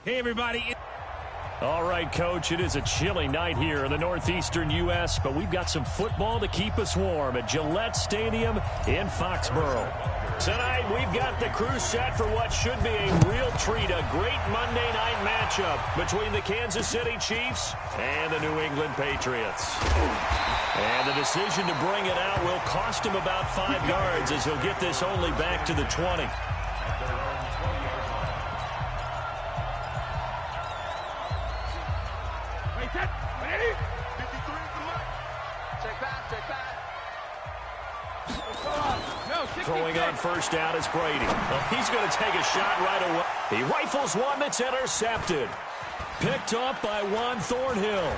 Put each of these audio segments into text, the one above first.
Hey, everybody. All right, Coach, it is a chilly night here in the northeastern U.S., but we've got some football to keep us warm at Gillette Stadium in Foxborough. Tonight, we've got the crew set for what should be a real treat, a great Monday night matchup between the Kansas City Chiefs and the New England Patriots. And the decision to bring it out will cost him about 5 yards as he'll get this only back to the 20. Throwing on first down is Brady. Well, he's going to take a shot right away. He rifles one that's intercepted. Picked up by Juan Thornhill.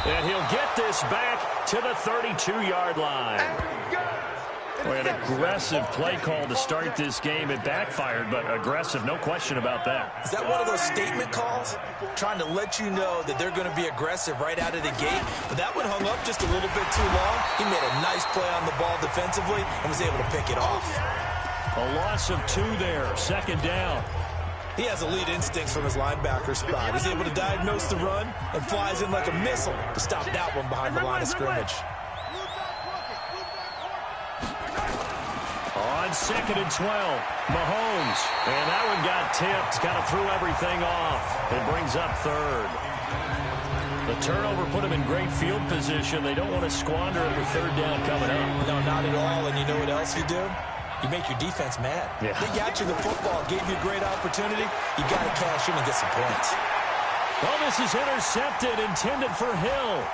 And he'll get this back to the 32-yard line. Boy, an aggressive play call to start this game. It backfired, but aggressive, no question about that. Is that one of those statement calls? Trying to let you know that they're going to be aggressive right out of the gate. But that one hung up just a little bit too long. He made a nice play on the ball defensively and was able to pick it off. A loss of 2 there, second down. He has elite instincts from his linebacker spot. He's able to diagnose the run and flies in like a missile to stop that one behind the line of scrimmage. On 2nd and 12, Mahomes. And that one got tipped, kind of threw everything off. It brings up 3rd. The turnover put him in great field position. They don't want to squander it with 3rd down coming up. No, not at all. And you know what else you do? You make your defense mad. Yeah. They got you the football, gave you a great opportunity. You got to cash in and get some points. Well, this is intercepted, intended for Hill.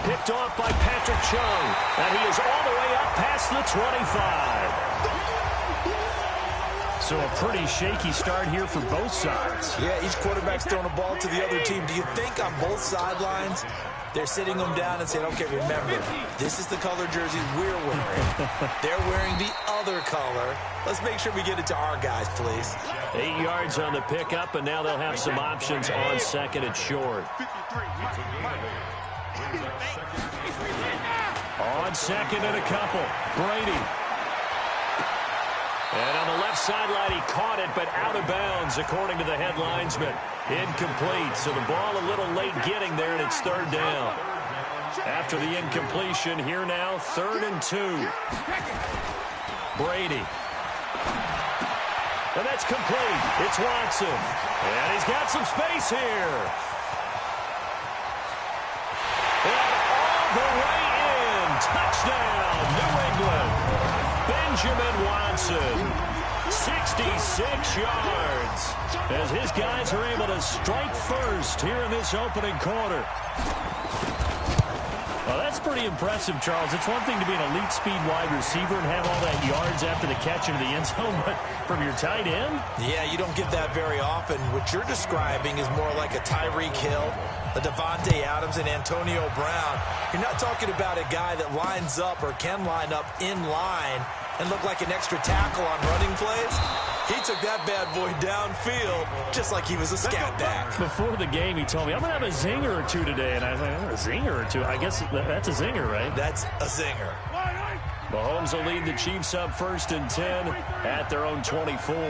Picked off by Patrick Chung. And he is all the way up past the 25. So a pretty shaky start here for both sides. Yeah, each quarterback's throwing a ball to the other team. Do you think on both sidelines they're sitting them down and saying, okay, remember, this is the color jersey we're wearing. They're wearing the other color. Let's make sure we get it to our guys, please. 8 yards on the pickup, and now they'll have some options on 2nd and short. On 2nd and a couple, Brady. And on the left sideline, he caught it, but out of bounds, according to the head linesman. Incomplete, so the ball a little late getting there, and it's 3rd down. After the incompletion, here now, 3rd and 2. Brady. And that's complete. It's Watson. And he's got some space here. And all the way in. Touchdown, New England. Benjamin Watson, 66 yards, as his guys are able to strike first here in this opening quarter. Well, that's pretty impressive, Charles. It's one thing to be an elite speed wide receiver and have all that yards after the catch into the end zone, but from your tight end? Yeah, you don't get that very often. What you're describing is more like a Tyreek Hill, a Devontae Adams, and Antonio Brown. You're not talking about a guy that lines up or can line up in line and look like an extra tackle on running plays. He took that bad boy downfield just like he was a scat back. Before the game, he told me, I'm going to have a zinger or two today. And I was like, a zinger or two? I guess that's a zinger, right? That's a zinger. Mahomes will lead the Chiefs up 1st and 10 at their own 24. They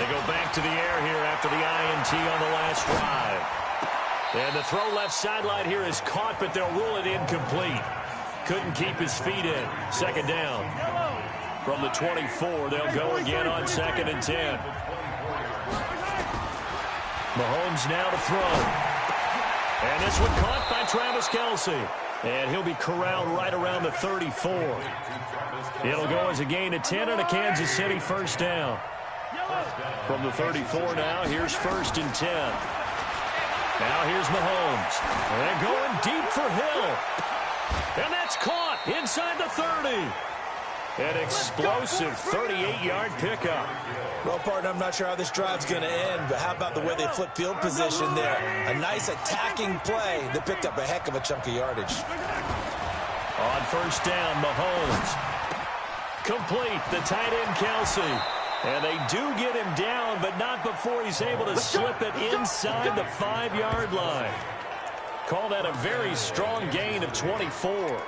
go back to the air here after the INT on the last drive. And the throw left sideline here is caught, but they'll rule it incomplete. Couldn't keep his feet in. 2nd down. From the 24, they'll go again on 2nd and 10. Mahomes now to throw. And this one caught by Travis Kelce. And he'll be corralled right around the 34. It'll go as a gain of 10 and a Kansas City 1st down. From the 34 now, here's 1st and 10. Now here's Mahomes. And going deep for Hill. And that's caught inside the 30. An explosive 38-yard pickup. Well, partner, I'm not sure how this drive's going to end, but how about the way they flip field position there? A nice attacking play that picked up a heck of a chunk of yardage. On 1st down, Mahomes. Complete, the tight end Kelce. And they do get him down, but not before he's able to slip it inside the 5-yard line. Call that a very strong gain of 24.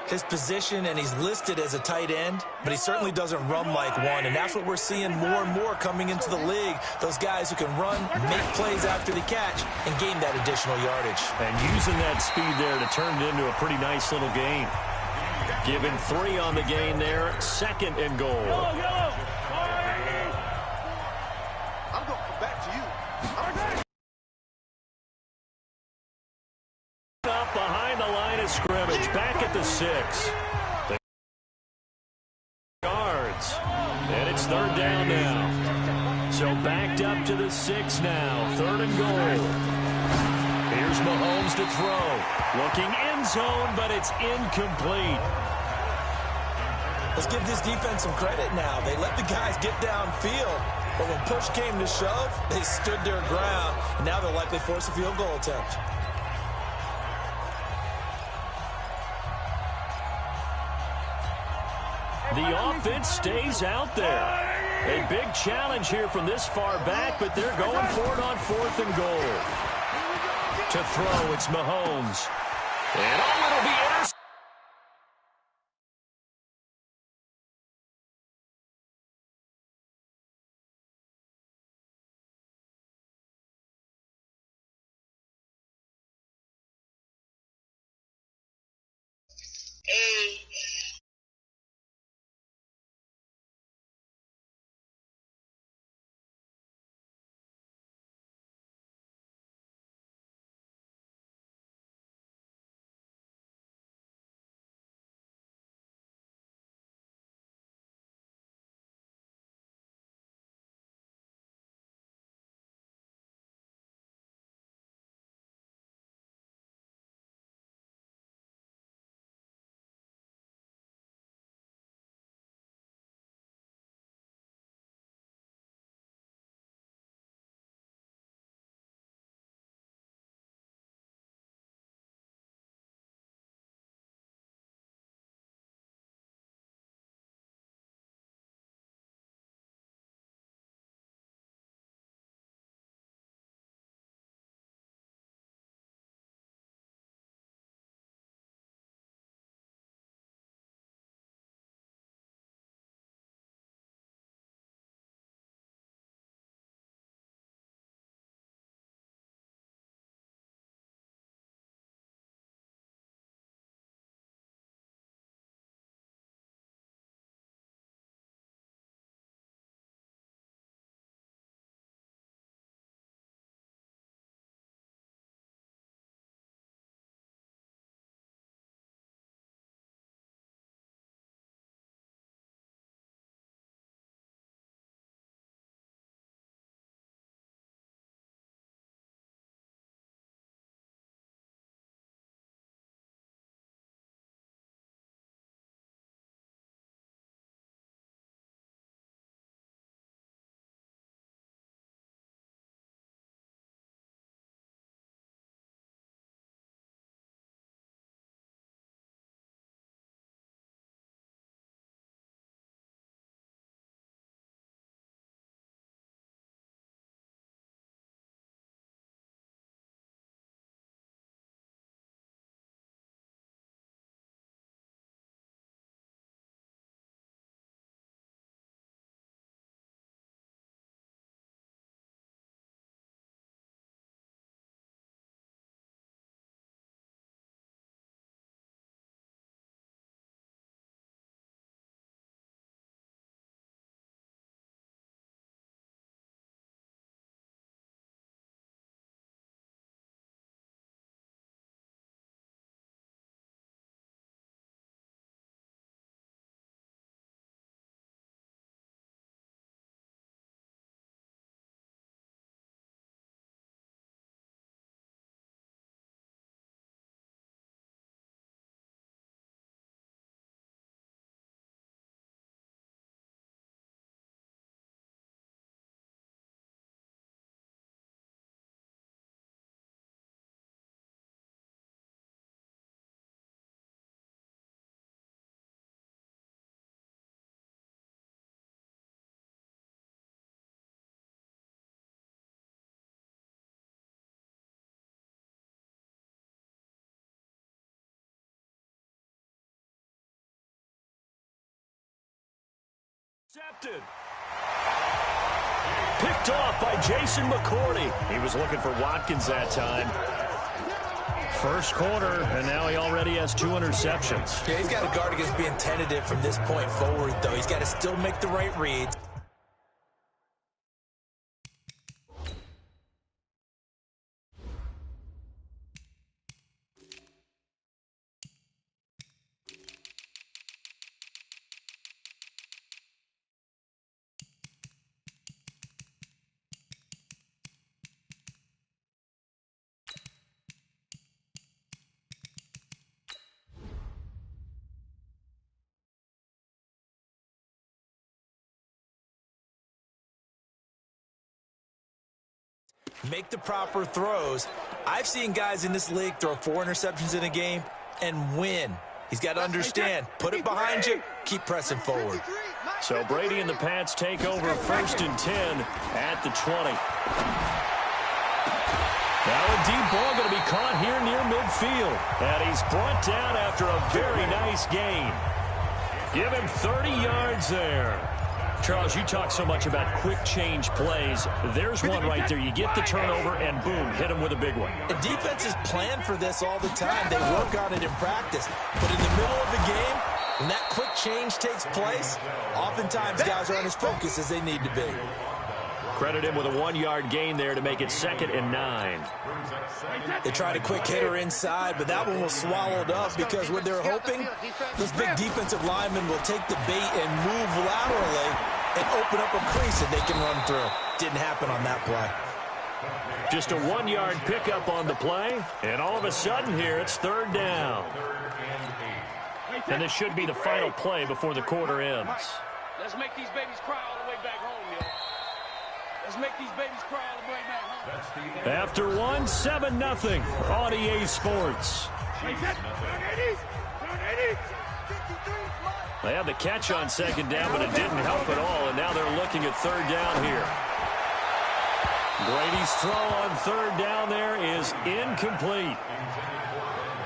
his position, and he's listed as a tight end, but he certainly doesn't run like one, and that's what we're seeing more and more coming into the league. Those guys who can run, make plays after the catch, and gain that additional yardage. And using that speed there to turn it into a pretty nice little gain. Given 3 on the gain there, 2nd and goal. I'm going to come back to you. Up behind the line of scrimmage, back at the 6. The yards, and it's 3rd down now. So backed up to the 6 now, 3rd and goal. Here's Mahomes to throw. Looking end zone, but it's incomplete. Let's give this defense some credit now. They let the guys get downfield, but when push came to shove, they stood their ground, and now they'll likely force a field goal attempt. The offense stays out there. A big challenge here from this far back, but they're going for it on 4th and goal. To throw, it's Mahomes. And it'll be intercepted. Intercepted. Picked off by Jason McCourty. He was looking for Watkins that time. First quarter, and now he already has 2 interceptions. Yeah, he's got to guard against being tentative from this point forward, though. He's got to still make the right reads. Make the proper throws. I've seen guys in this league throw 4 interceptions in a game and win. He's got to understand, put it behind you, keep pressing forward. So Brady and the Pats take over 1st and 10 at the 20. Now a deep ball going to be caught here near midfield. And he's brought down after a very nice gain. Give him 30 yards there. Charles, you talk so much about quick change plays. There's one right there. You get the turnover, and boom, hit him with a big one. The defenses plan for this all the time. They work on it in practice. But in the middle of the game, when that quick change takes place, oftentimes guys aren't as focused as they need to be. Credit him with a 1-yard gain there to make it 2nd and 9. They tried a quick hitter inside, but that one was swallowed up because what they're hoping, this big defensive lineman will take the bait and move laterally and open up a crease that they can run through. Didn't happen on that play. Just a 1-yard pickup on the play, and all of a sudden here it's 3rd down. And this should be the final play before the quarter ends. Let's make these babies cry all the way back home, yo. Let's make these babies cry all the way back home. After 7-0 on EA Sports. They had the catch on 2nd down, but it didn't help at all, and now they're looking at 3rd down here. Brady's throw on 3rd down there is incomplete.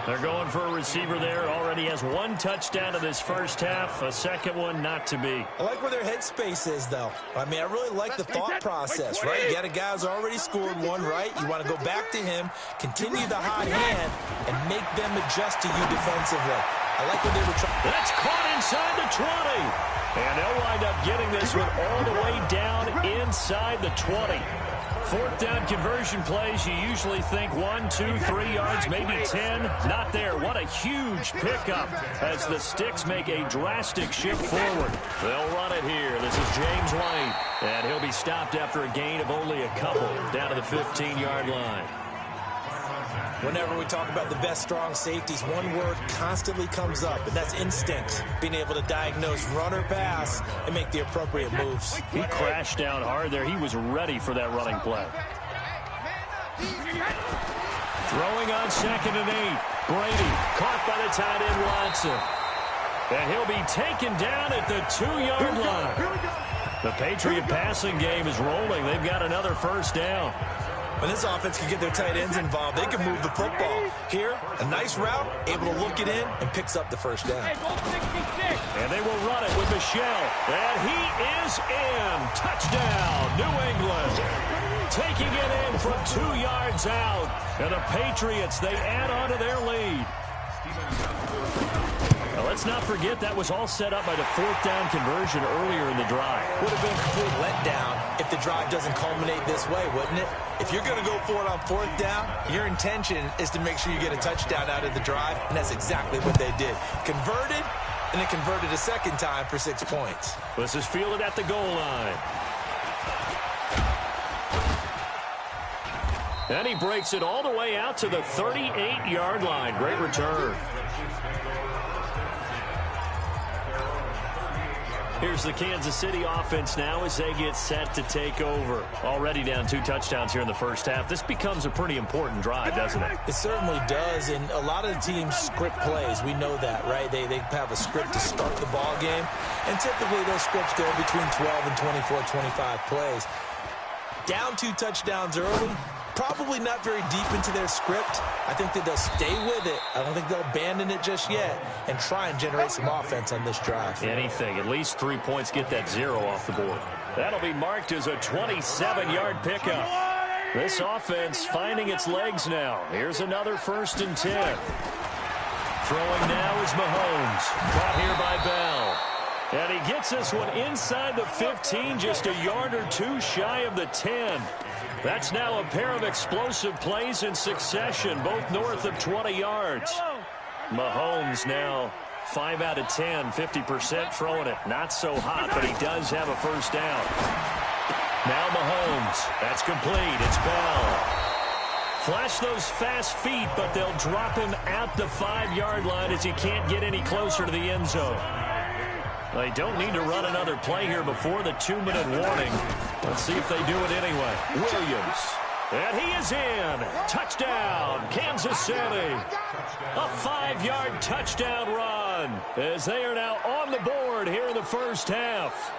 They're going for a receiver there. Already has 1 touchdown in this first half. A second one not to be. I like where their headspace is, though. I mean, I really like the thought process, right? You got a guy who's already scored 1, right? You want to go back to him, continue the hot hand, and make them adjust to you defensively. I like what they were trying. That's caught inside the 20. And they'll wind up getting this one all the way down inside the 20. 4th down conversion plays, you usually think 1, 2, 3 yards, maybe 10. Not there. What a huge pickup as the Sticks make a drastic shift forward. They'll run it here. This is James White, and he'll be stopped after a gain of only a couple down to the 15-yard line. Whenever we talk about the best strong safeties, one word constantly comes up, and that's instinct. Being able to diagnose run or pass and make the appropriate moves. He crashed down hard there. He was ready for that running play. Throwing on 2nd and 8. Brady caught by the tight end Watson. And he'll be taken down at the 2-yard line. The Patriot passing game is rolling. They've got another 1st down. When this offense can get their tight ends involved, they can move the football. Here, a nice route, able to look it in, and picks up the 1st down. And they will run it with Michelle. And he is in. Touchdown, New England. Taking it in from 2 yards out. And the Patriots, they add on to their lead. Now, let's not forget that was all set up by the 4th down conversion earlier in the drive. Would have been a complete letdown if the drive doesn't culminate this way, wouldn't it? If you're going to go for it on 4th down, your intention is to make sure you get a touchdown out of the drive, and that's exactly what they did. Converted, and then converted a 2nd time for 6 points. This is fielded at the goal line. And he breaks it all the way out to the 38-yard line. Great return. Here's the Kansas City offense now as they get set to take over. Already down 2 touchdowns here in the first half. This becomes a pretty important drive, doesn't it? It certainly does, and a lot of the teams script plays. We know that, right? They have a script to start the ball game, and typically those scripts go between 12 and 24, 25 plays. Down 2 touchdowns early, Probably not very deep into their script. I think that they'll stay with it. I don't think they'll abandon it just yet and try and generate some offense on this drive. Anything. At least 3 points, get that 0 off the board. That'll be marked as a 27-yard pickup. This offense finding its legs now. Here's another 1st and 10. Throwing now is Mahomes. Caught here by Bell. And he gets this one inside the 15, just a yard or two shy of the 10. That's now a pair of explosive plays in succession, both north of 20 yards. Mahomes now 5 out of 10, 50% throwing it. Not so hot, but he does have a 1st down. Now Mahomes. That's complete. It's Bell. Flash those fast feet, but they'll drop him at the 5-yard line as he can't get any closer to the end zone. They don't need to run another play here before the 2-minute warning. Let's see if they do it anyway. Williams. And he is in. Touchdown, Kansas City. A 5-yard touchdown run as they are now on the board here in the first half.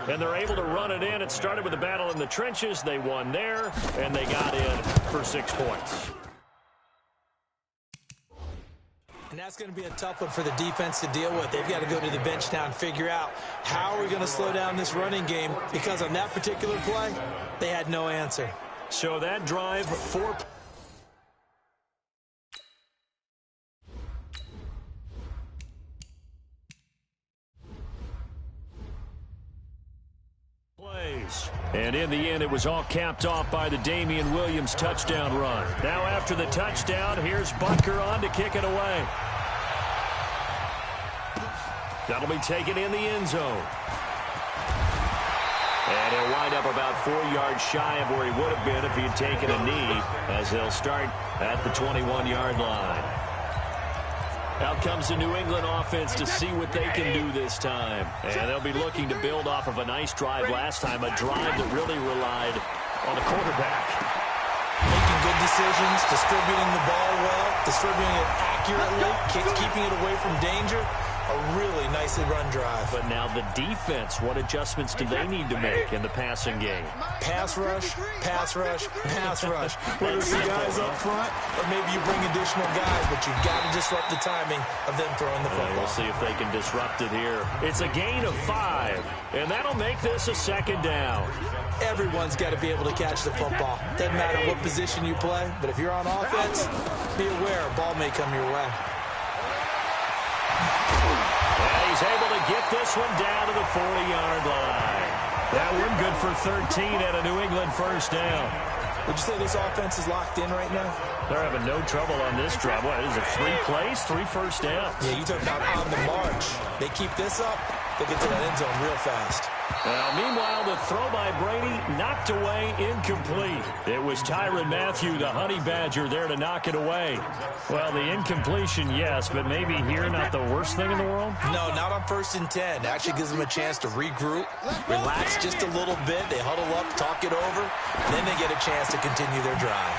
And they're able to run it in. It started with a battle in the trenches. They won there, and they got in for 6 points. And that's going to be a tough one for the defense to deal with. They've got to go to the bench now and figure out how are we going to slow down this running game, because on that particular play, they had no answer. So that drive, 4 plays. And in the end, it was all capped off by the Damian Williams touchdown run. Now after the touchdown, here's Butker on to kick it away. That'll be taken in the end zone. And he'll wind up about 4 yards shy of where he would have been if he had taken a knee, as they'll start at the 21-yard line. Out comes the New England offense to see what they can do this time. And they'll be looking to build off of a nice drive last time, a drive that really relied on the quarterback. Making good decisions, distributing the ball well, distributing it accurately, keeping it away from danger. A really nicely run drive. But now the defense, what adjustments do they need to make in the passing game? Pass rush, pass rush, pass rush. Whether it's the guys up front or maybe you bring additional guys, but you've got to disrupt the timing of them throwing the football. We'll see if they can disrupt it here. It's a gain of 5, and that'll make this a 2nd down. Everyone's got to be able to catch the football. Doesn't matter what position you play, but if you're on offense, be aware a ball may come your way. And he's able to get this one down to the 40-yard line. That one good for 13 at a New England 1st down. Would you say this offense is locked in right now? They're having no trouble on this drive. What is it, 3 plays, 3 first downs? Yeah, you talk about on the march. They keep this up, they'll get to that end zone real fast. Now, meanwhile, the throw by Brady knocked away, incomplete. It was Tyrann Mathieu, the Honey Badger, there to knock it away. Well, the incompletion, yes, but maybe here not the worst thing in the world? No, not on 1st and 10. It actually gives them a chance to regroup, relax just a little bit. They huddle up, talk it over, then they get a chance to continue their drive.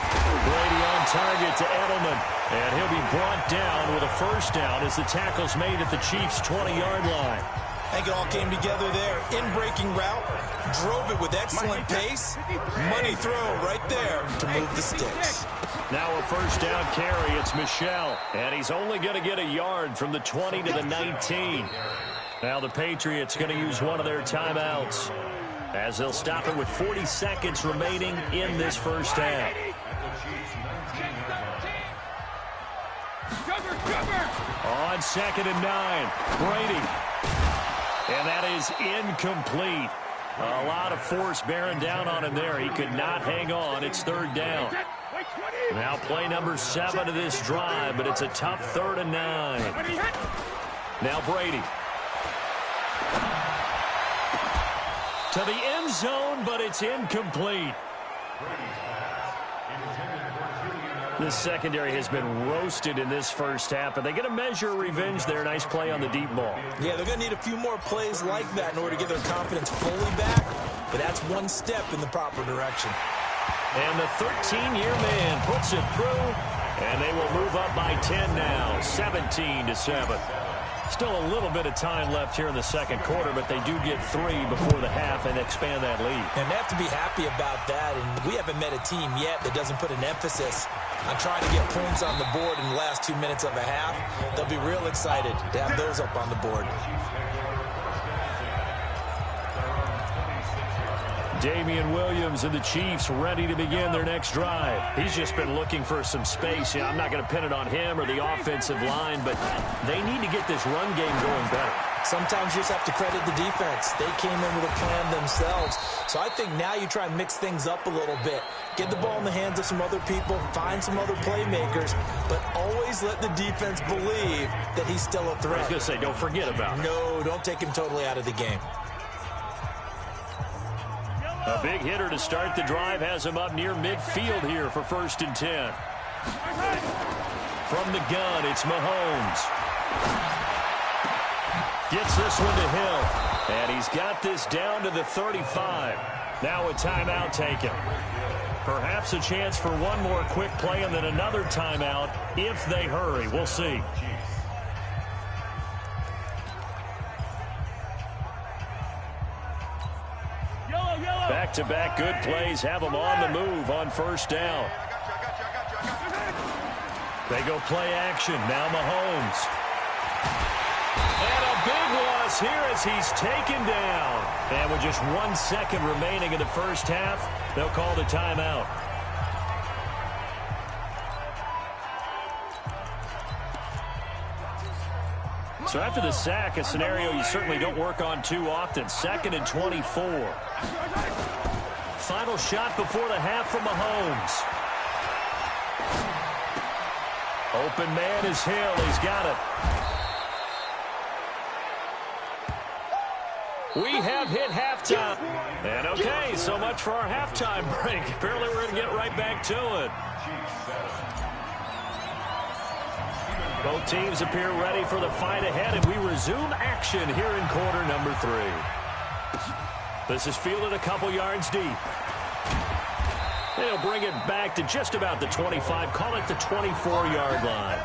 Brady on target to Edelman, and he'll be brought down with a 1st down as the tackle's made at the Chiefs' 20-yard line. I think it all came together there. In-breaking route, drove it with excellent pace. Money throw right there to move the sticks. Now a 1st down carry. It's Michel, and he's only going to get a yard from the 20 to the 19. Now the Patriots going to use one of their timeouts as they'll stop it with 40 seconds remaining in this 1st half. On 2nd and 9, Brady. And that is incomplete. A lot of force bearing down on him there. He could not hang on. It's 3rd down. Now play number 7 of this drive, but it's a tough 3rd and 9. Now Brady. To the end zone, but it's incomplete. This secondary has been roasted in this 1st half, but they get a measure of revenge there. Nice play on the deep ball. Yeah, they're going to need a few more plays like that in order to get their confidence fully back, but that's one step in the proper direction. And the 13-year man puts it through, and they will move up by 10 now, 17-7. Still a little bit of time left here in the second quarter, but they do get 3 before the half and expand that lead. And they have to be happy about that. And we haven't met a team yet that doesn't put an emphasis on trying to get points on the board in the last 2 minutes of a half. They'll be real excited to have those up on the board. Damian Williams and the Chiefs ready to begin their next drive. He's just been looking for some space. Yeah, I'm not going to pin it on him or the offensive line, but they need to get this run game going better. Sometimes you just have to credit the defense. They came in with a plan themselves. So I think now you try and mix things up a little bit. Get the ball in the hands of some other people, find some other playmakers, but always let the defense believe that he's still a threat. I was going to say, don't forget about it. No, don't take him totally out of the game. A big hitter to start the drive has him up near midfield here for 1st and 10. From the gun, it's Mahomes. Gets this one to Hill. And he's got this down to the 35. Now a timeout taken. Perhaps a chance for one more quick play and then another timeout if they hurry. We'll see. Back-to-back good plays have them on the move on 1st down. They go play action. Now Mahomes. And a big loss here as he's taken down. And with just 1 second remaining in the first half, they'll call the timeout. So after the sack, a scenario you certainly don't work on too often. 2nd and 24. Final shot before the half from Mahomes. Open man is Hill. He's got it. We have hit halftime. And okay, so much for our halftime break. Apparently we're going to get right back to it. Both teams appear ready for the fight ahead, and we resume action here in quarter number 3. This is fielded a couple yards deep. They'll bring it back to just about the 25, call it the 24-yard line.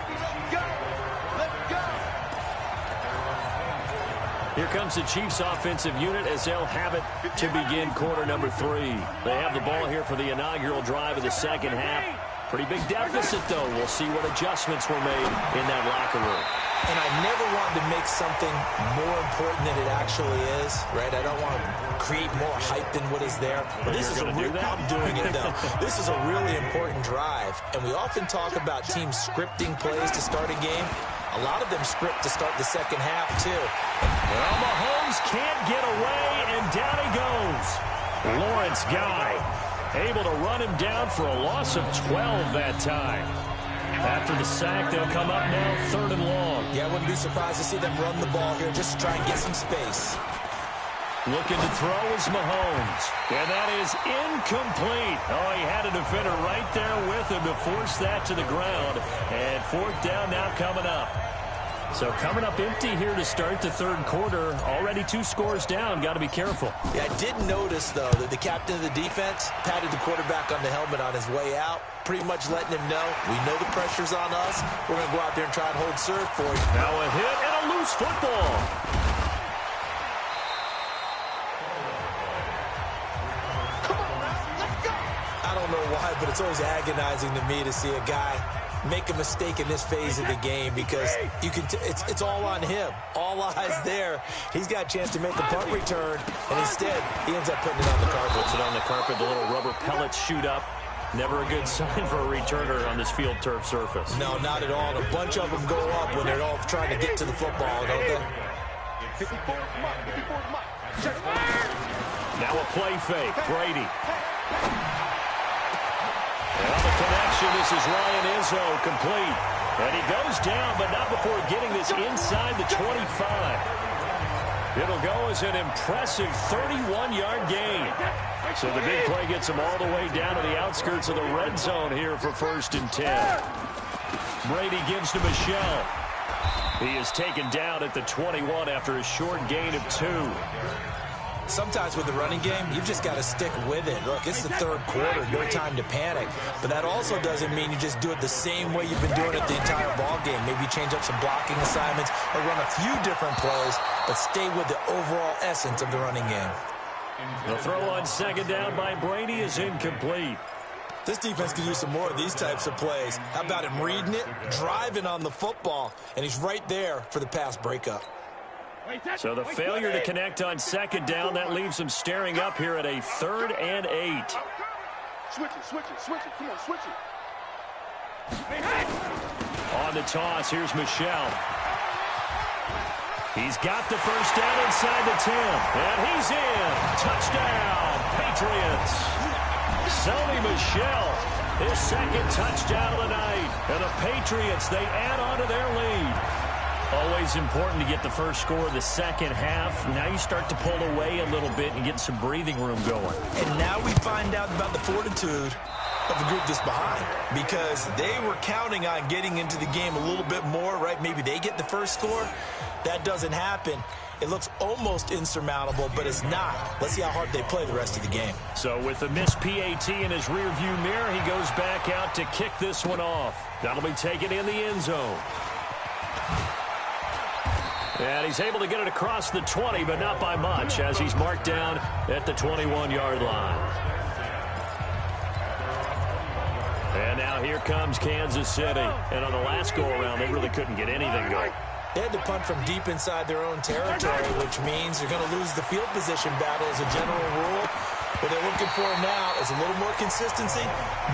Here comes the Chiefs offensive unit as they'll have it to begin quarter number 3. They have the ball here for the inaugural drive of the second half. Pretty big deficit, though. We'll see what adjustments were made in that locker room. And I never wanted to make something more important than it actually is, right? I don't want to create more hype than what is there. But this is a real, I'm doing it, though. This is a really important drive. And we often talk about teams scripting plays to start a game. A lot of them script to start the second half, too. Well, Mahomes can't get away, and down he goes. Lawrence Guy able to run him down for a loss of 12 that time. After the sack, they'll come up now 3rd and long. Yeah, I wouldn't be surprised to see them run the ball here just to try and get some space. Looking to throw is Mahomes. And that is incomplete. Oh, he had a defender right there with him to force that to the ground. And 4th down now coming up. So coming up empty here to start the 3rd quarter. Already 2 scores down. Got to be careful. Yeah, I did notice, though, that the captain of the defense patted the quarterback on the helmet on his way out, pretty much letting him know, we know the pressure's on us. We're going to go out there and try and hold serve for you. Now a hit and a loose football. Come on, now, let's go. I don't know why, but it's always agonizing to me to see a guy make a mistake in this phase of the game because you can it's all on him. All eyes there. He's got a chance to make a punt return, and instead he ends up putting it on the carpet. Puts it on the carpet. The little rubber pellets shoot up. Never a good sign for a returner on this field turf surface. No, not at all. And a bunch of them go up when they're all trying to get to the football, don't they? Now a play fake. Brady. Well, the connection, this is Ryan Izzo, complete. And he goes down, but not before getting this inside the 25. It'll go as an impressive 31-yard gain. So the big play gets him all the way down to the outskirts of the red zone here for 1st and 10. Brady gives to Michelle. He is taken down at the 21 after a short gain of 2. Sometimes with the running game, you've just got to stick with it. Look, it's the third quarter, no time to panic. But that also doesn't mean you just do it the same way you've been doing it the entire ball game. Maybe change up some blocking assignments or run a few different plays, but stay with the overall essence of the running game. The throw on second down by Brady is incomplete. This defense could use some more of these types of plays. How about him reading it, driving on the football, and he's right there for the pass breakup. So the failure to connect on second down, that leaves him staring up here at a 3rd and 8. Switch it. Come on, switch it. On the toss, here's Michel. He's got the first down inside the 10, and he's in. Touchdown, Patriots. Sony Michel, his second touchdown of the night. And the Patriots, they add on to their lead. Always important to get the first score of the second half. Now you start to pull away a little bit and get some breathing room going. And now we find out about the fortitude of the group that's behind, because they were counting on getting into the game a little bit more, right? Maybe they get the first score. That doesn't happen. It looks almost insurmountable, but it's not. Let's see how hard they play the rest of the game. So with the missed PAT in his rearview mirror, he goes back out to kick this one off. That'll be taken in the end zone. And he's able to get it across the 20, but not by much, as he's marked down at the 21-yard line. And now here comes Kansas City. And on the last go-around, they really couldn't get anything going. They had to punt from deep inside their own territory, which means they're going to lose the field position battle as a general rule. What they're looking for now is a little more consistency,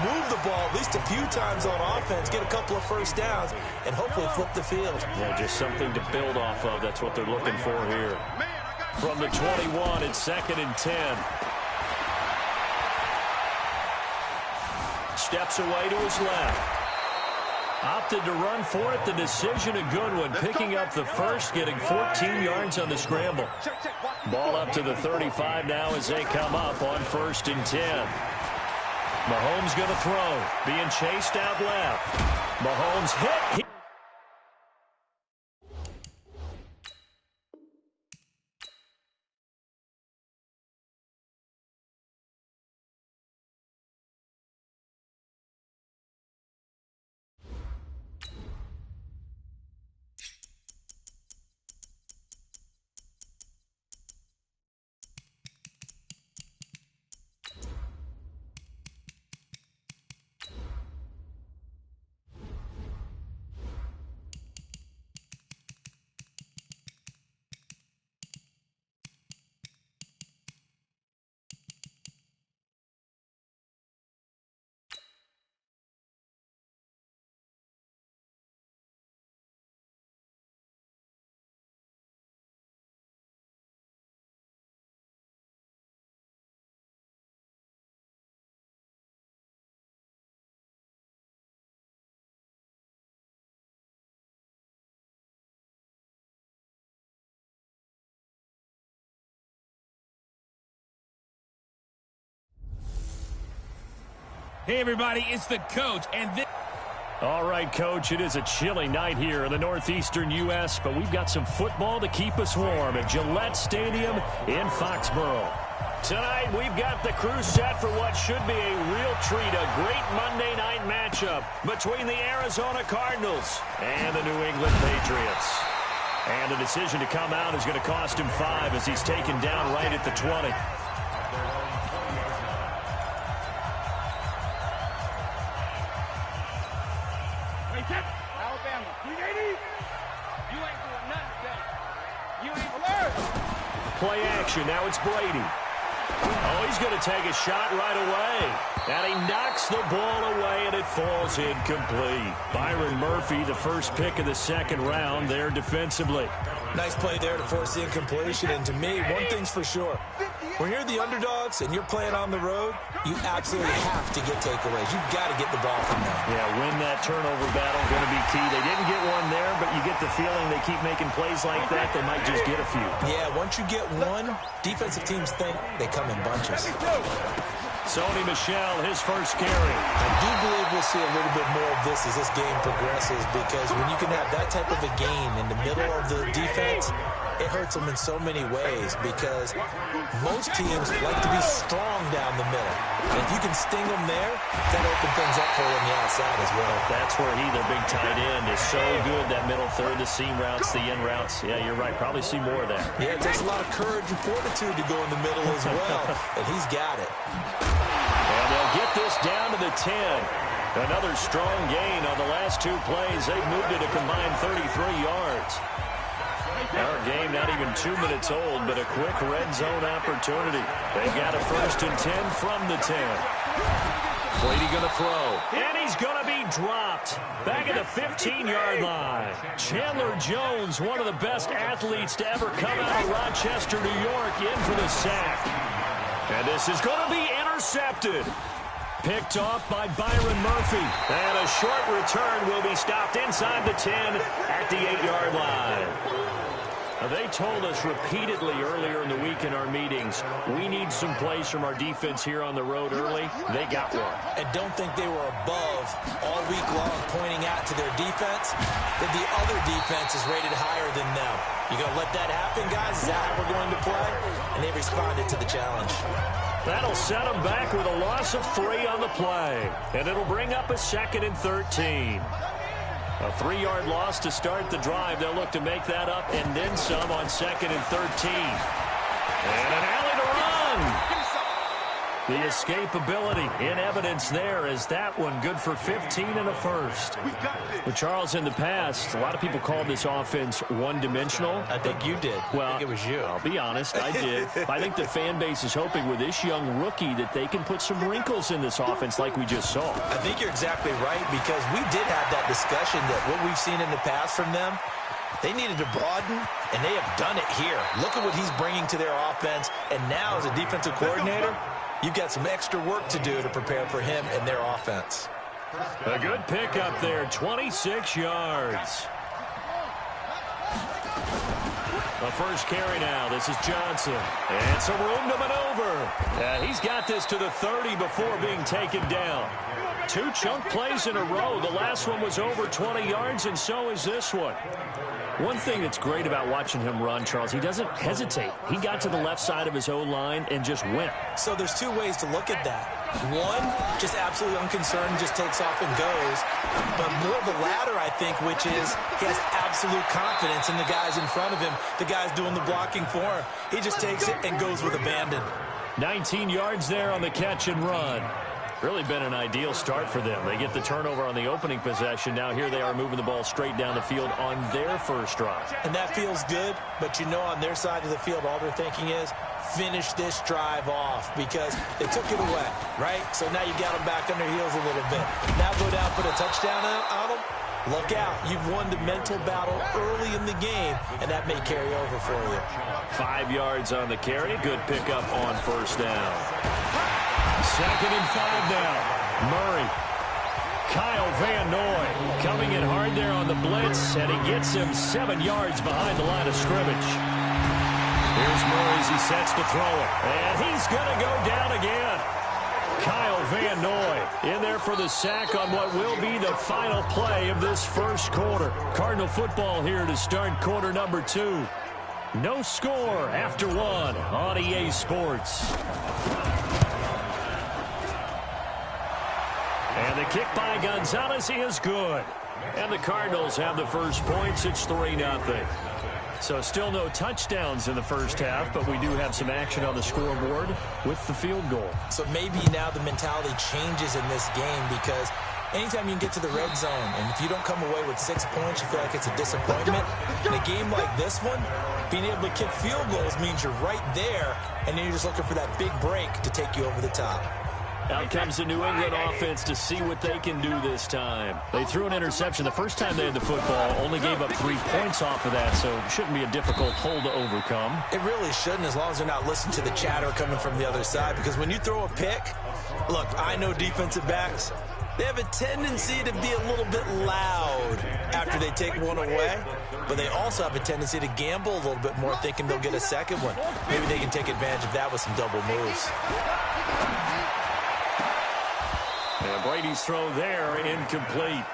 move the ball at least a few times on offense, get a couple of first downs, and hopefully flip the field. Yeah, just something to build off of. That's what they're looking for here. From the 21, it's 2nd and 10. Steps away to his left. Opted to run for it. The decision a good one. Picking up the first, getting 14 yards on the scramble. Ball up to the 35 now as they come up on 1st and 10. Mahomes going to throw. Being chased out left. Mahomes hit. Hey, everybody, it's the coach, and this... All right, Coach, it is a chilly night here in the northeastern U.S., but we've got some football to keep us warm at Gillette Stadium in Foxborough. Tonight, we've got the crew set for what should be a real treat, a great Monday night matchup between the Arizona Cardinals and the New England Patriots. And the decision to come out is going to cost him 5 as he's taken down right at the 20. Alabama, 380. You ain't doing nothing today. You ain't alert. Play action. Now it's Brady. Oh, he's going to take a shot right away. And he knocks the ball away, and it falls incomplete. Byron Murphy, the first pick of the second round there defensively. Nice play there to force the incompletion. And to me, one thing's for sure. When you're the underdogs and you're playing on the road, you absolutely have to get takeaways. You've got to get the ball from them. Yeah, win that turnover battle, going to be key. They didn't get one there, but you get the feeling they keep making plays like that, they might just get a few. Yeah, once you get one, defensive teams think they come in bunches. Sony Michel, his first carry. I do believe we'll see a little bit more of this as this game progresses, because when you can have that type of a gain in the middle of the defense, it hurts them in so many ways because most teams like to be strong down the middle. And if you can sting them there, that opens things up for you on the outside as well. That's where their big tight end, is so good, that middle third, the seam routes, the in routes. Yeah, you're right. Probably see more of that. Yeah, it takes a lot of courage and fortitude to go in the middle as well, and he's got it. And they'll get this down to the 10. Another strong gain on the last 2 plays. They've moved it a combined 33 yards. Our game not even 2 minutes old, but a quick red zone opportunity. They got a 1st and 10 from the 10. Brady going to throw, and he's going to be dropped back at the 15-yard line. Chandler Jones, one of the best athletes to ever come out of Rochester, New York, in for the sack. And this is going to be intercepted. Picked off by Byron Murphy. And a short return will be stopped inside the 10 at the 8-yard line. They told us repeatedly earlier in the week in our meetings, we need some plays from our defense here on the road early. They got one. And don't think they were above all week long pointing out to their defense that the other defense is rated higher than them. You going to let that happen, guys? Is that how we're going to play? And they responded to the challenge. That'll set them back with a loss of 3 on the play. And it'll bring up a 2nd and 13. A 3-yard loss to start the drive. They'll look to make that up and then some on 2nd and 13. And an alley to run. The escapability in evidence there as that one good for 15 and a 1st. But Charles, in the past, a lot of people called this offense one-dimensional. I think you did. Well, I think it was you. I'll be honest, I did. I think the fan base is hoping with this young rookie that they can put some wrinkles in this offense like we just saw. I think you're exactly right because we did have that discussion that what we've seen in the past from them, they needed to broaden, and they have done it here. Look at what he's bringing to their offense, and now as a defensive coordinator, you've got some extra work to do to prepare for him and their offense. A good pickup there, 26 yards. The first carry now. This is Johnson. And some room to maneuver. He's got this to the 30 before being taken down. 2 chunk plays in a row. The last one was over 20 yards, and so is this one. One thing that's great about watching him run, Charles, he doesn't hesitate. He got to the left side of his O-line and just went. So there's 2 ways to look at that. One, just absolutely unconcerned, just takes off and goes. But more the latter, I think, which is he has absolute confidence in the guys in front of him, the guys doing the blocking for him. He just takes it and goes with abandon. 19 yards there on the catch and run. Really been an ideal start for them. They get the turnover on the opening possession. Now here they are moving the ball straight down the field on their first drive. And that feels good, but you know on their side of the field, all they're thinking is finish this drive off because they took it away, right? So now you got them back on their heels a little bit. Now go down, put a touchdown on them. Look out. You've won the mental battle early in the game, and that may carry over for you. 5 yards on the carry. Good pickup on first down. 2nd and 5 now. Murray. Kyle Van Noy coming in hard there on the blitz, and he gets him 7 yards behind the line of scrimmage. Here's Murray as he sets to throw it, and he's going to go down again. Kyle Van Noy in there for the sack on what will be the final play of this first quarter. Cardinal football here to start quarter number 2. No score after 1 on EA Sports. And the kick by Gonzalez is good. And the Cardinals have the first points. It's 3-0. So still no touchdowns in the first half, but we do have some action on the scoreboard with the field goal. So maybe now the mentality changes in this game because anytime you can get to the red zone, and if you don't come away with 6 points, you feel like it's a disappointment. In a game like this one, being able to kick field goals means you're right there, and then you're just looking for that big break to take you over the top. Out comes the New England offense to see what they can do this time. They threw an interception the first time they had the football, only gave up 3 points off of that, so it shouldn't be a difficult hole to overcome. It really shouldn't, as long as they're not listening to the chatter coming from the other side, because when you throw a pick, look, I know defensive backs, they have a tendency to be a little bit loud after they take one away, but they also have a tendency to gamble a little bit more, thinking they'll get a second one. Maybe they can take advantage of that with some double moves. And Brady's throw there incomplete.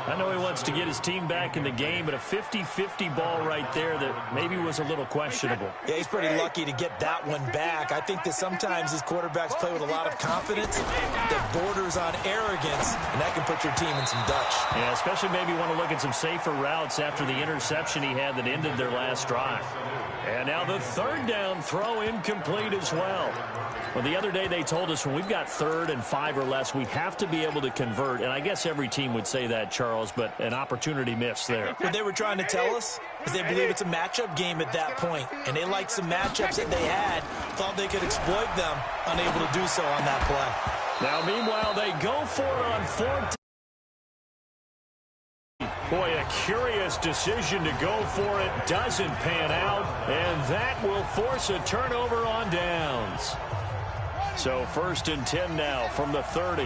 I know he wants to get his team back in the game, but a 50-50 ball right there that maybe was a little questionable. Yeah, he's pretty lucky to get that one back. I think that sometimes these quarterbacks play with a lot of confidence that borders on arrogance, and that can put your team in some Dutch. Yeah, especially maybe want to look at some safer routes after the interception he had that ended their last drive. And now the third down throw incomplete as well. Well, the other day they told us when we've got 3rd and 5 or less, we have to be able to convert. And I guess every team would say that, Charles, but an opportunity missed there. What they were trying to tell us is they believe it's a matchup game at that point. And they liked some matchups that they had, thought they could exploit them, unable to do so on that play. Now, meanwhile, they go for it on 4th. Boy, a curious decision to go for it. Doesn't pan out, and that will force a turnover on downs. So 1st and 10 now from the 30.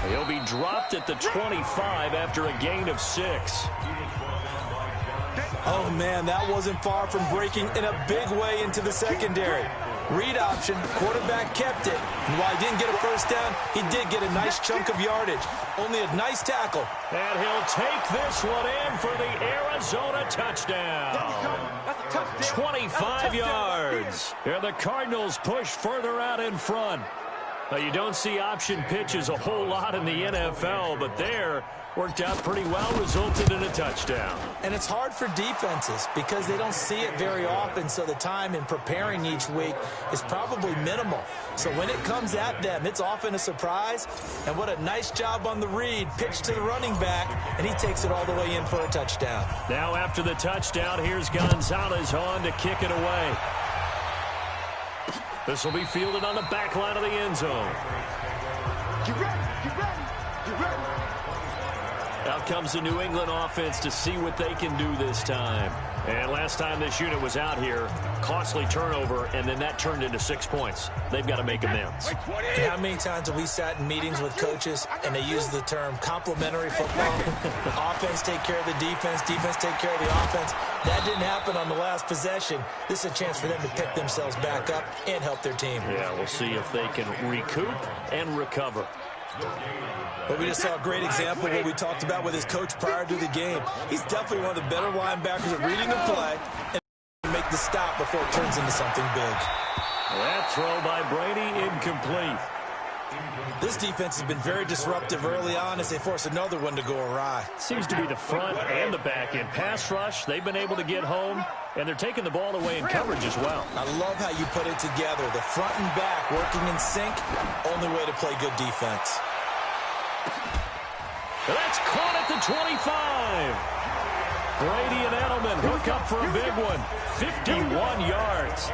He'll be dropped at the 25 after a gain of 6. Oh, man, that wasn't far from breaking in a big way into the secondary. Read option, quarterback kept it, and while he didn't get a first down, he did get a nice chunk of yardage. Only a nice tackle. And he'll take this one in for the Arizona touchdown. 25 yards. And the Cardinals push further out in front. Now, you don't see option pitches a whole lot in the NFL, but there worked out pretty well, resulted in a touchdown. And it's hard for defenses because they don't see it very often, so the time in preparing each week is probably minimal. So when it comes at them, it's often a surprise. And what a nice job on the read. Pitch to the running back, and he takes it all the way in for a touchdown. Now after the touchdown, here's Gonzalez on to kick it away. This will be fielded on the back line of the end zone. You ready? You ready? You ready? Out comes the New England offense to see what they can do this time. And last time this unit was out here, costly turnover, and then that turned into 6 points. They've got to make amends. And how many times have we sat in meetings with coaches and they use the term complementary football? Offense take care of the defense, defense take care of the offense. That didn't happen on the last possession. This is a chance for them to pick themselves back up and help their team. Yeah, we'll see if they can recoup and recover. But we just saw a great example of what we talked about with his coach prior to the game. He's definitely one of the better linebackers at reading the play and make the stop before it turns into something big. That throw by Brady incomplete. This defense has been very disruptive early on as they force another one to go awry. Seems to be the front and the back end. Pass rush, they've been able to get home, and they're taking the ball away in coverage as well. I love how you put it together. The front and back working in sync, only way to play good defense. That's caught at the 25. Brady and Edelman hook up for a big one. 51 yards.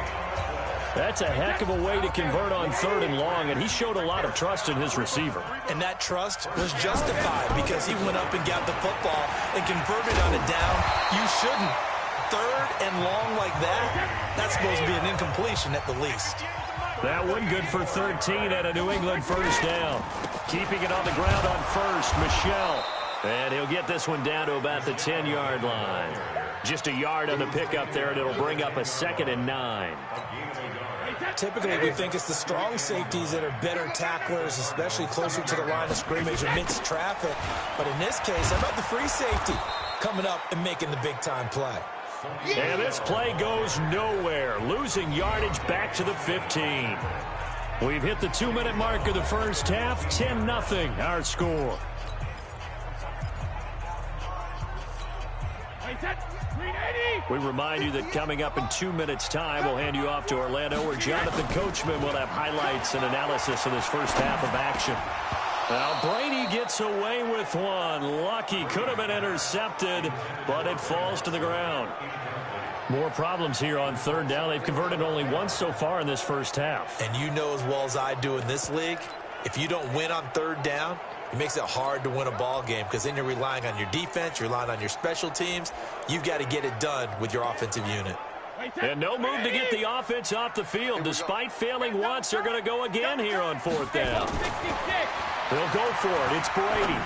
That's a heck of a way to convert on 3rd and long, and he showed a lot of trust in his receiver. And that trust was justified because he went up and got the football and converted on a down. You shouldn't. 3rd and long like that, that's supposed to be an incompletion at the least. That one good for 13 and a New England first down. Keeping it on the ground on 1st, Michel. And he'll get this one down to about the 10-yard line. Just a yard on the pickup there, and it'll bring up a 2nd and 9. Typically, we think it's the strong safeties that are better tacklers, especially closer to the line of scrimmage amidst traffic. But in this case, how about the free safety coming up and making the big-time play? And this play goes nowhere, losing yardage back to the 15. We've hit the 2-minute mark of the first half, 10-0 our score. We remind you that coming up in 2 minutes' time, we'll hand you off to Orlando, where Jonathan Coachman will have highlights and analysis of this first half of action. Now, Brady gets away with one. Lucky, could have been intercepted, but it falls to the ground. More problems here on 3rd down. They've converted only once so far in this first half. And you know as well as I do in this league, if you don't win on 3rd down, it makes it hard to win a ball game because then you're relying on your defense, you're relying on your special teams. You've got to get it done with your offensive unit. And no move to get the offense off the field. Despite failing once, they're going to go again here on 4th down. They'll go for it. It's Brady.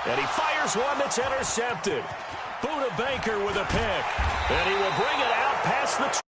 And he fires one that's intercepted. Buda Baker with a pick. And he will bring it out past the